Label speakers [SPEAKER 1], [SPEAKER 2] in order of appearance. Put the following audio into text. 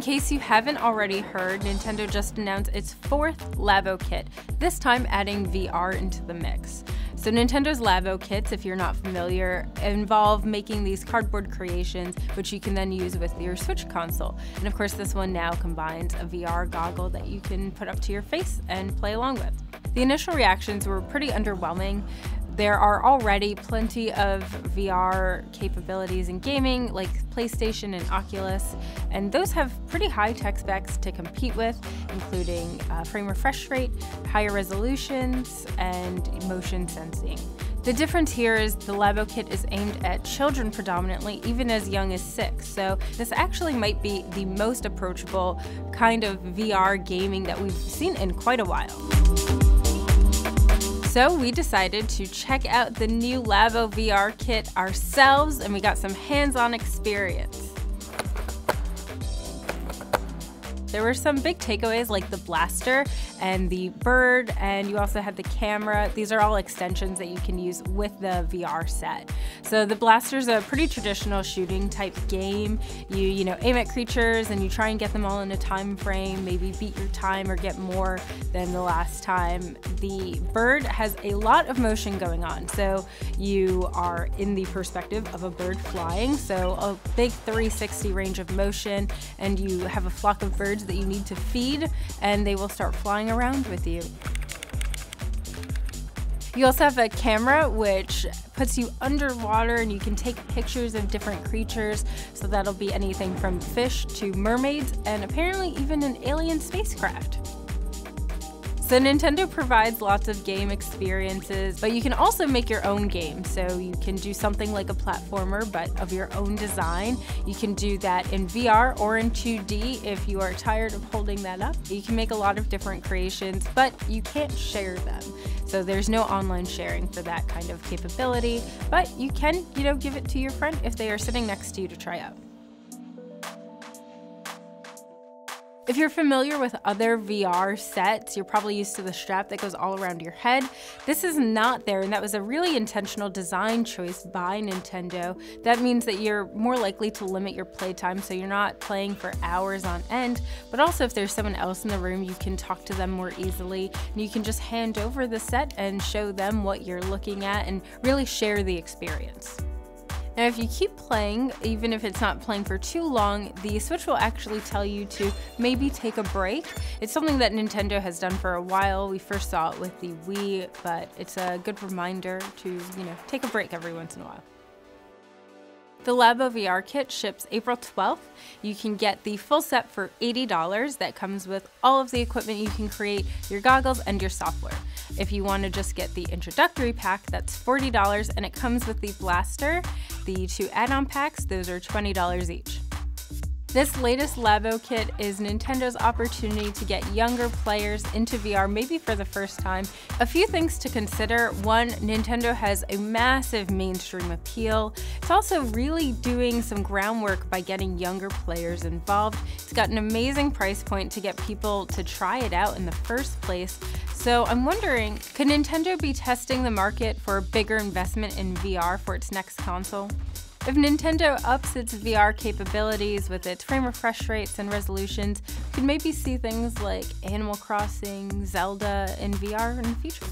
[SPEAKER 1] In case you haven't already heard, Nintendo just announced its 4th Labo kit, this time adding VR into the mix. So Nintendo's Labo kits, if you're not familiar, involve making these cardboard creations, which you can then use with your Switch console. And of course, this one now combines a VR goggle that you can put up to your face and play along with. The initial reactions were pretty underwhelming. There are already plenty of VR capabilities in gaming, like PlayStation and Oculus, and those have pretty high tech specs to compete with, including frame refresh rate, higher resolutions, and motion sensing. The difference here is the Labo kit is aimed at children predominantly, even as young as 6, so this actually might be the most approachable kind of VR gaming that we've seen in quite a while. So we decided to check out the new Labo VR kit ourselves, and we got some hands-on experience. There were some big takeaways like the blaster and the bird, and you also had the camera. These are all extensions that you can use with the VR set. So the blaster's a pretty traditional shooting type game. You aim at creatures and you try and get them all in a time frame, maybe beat your time or get more than the last time. The bird has a lot of motion going on. So you are in the perspective of a bird flying, so a big 360 range of motion, and you have a flock of birds that you need to feed, and they will start flying around with you. You also have a camera which puts you underwater, and you can take pictures of different creatures, so that'll be anything from fish to mermaids and apparently even an alien spacecraft. So Nintendo provides lots of game experiences, but you can also make your own game. So you can do something like a platformer, but of your own design. You can do that in VR or in 2D if you are tired of holding that up. You can make a lot of different creations, but you can't share them. So there's no online sharing for that kind of capability, but you can, give it to your friend if they are sitting next to you to try out. If you're familiar with other VR sets, you're probably used to the strap that goes all around your head. This is not there, and that was a really intentional design choice by Nintendo. That means that you're more likely to limit your playtime, so you're not playing for hours on end, but also if there's someone else in the room, you can talk to them more easily, and you can just hand over the set and show them what you're looking at and really share the experience. Now, if you keep playing, even if it's not playing for too long, the Switch will actually tell you to maybe take a break. It's something that Nintendo has done for a while. We first saw it with the Wii, but it's a good reminder to, take a break every once in a while. The Labo VR Kit ships April 12th. You can get the full set for $80 that comes with all of the equipment you can create, your goggles, and your software. If you want to just get the introductory pack, that's $40, and it comes with the blaster. The 2 add-on packs, those are $20 each. This latest Labo kit is Nintendo's opportunity to get younger players into VR, maybe for the first time. A few things to consider. One, Nintendo has a massive mainstream appeal. It's also really doing some groundwork by getting younger players involved. It's got an amazing price point to get people to try it out in the first place. So I'm wondering, could Nintendo be testing the market for a bigger investment in VR for its next console? If Nintendo ups its VR capabilities with its frame refresh rates and resolutions, we could maybe see things like Animal Crossing, Zelda in VR in the future.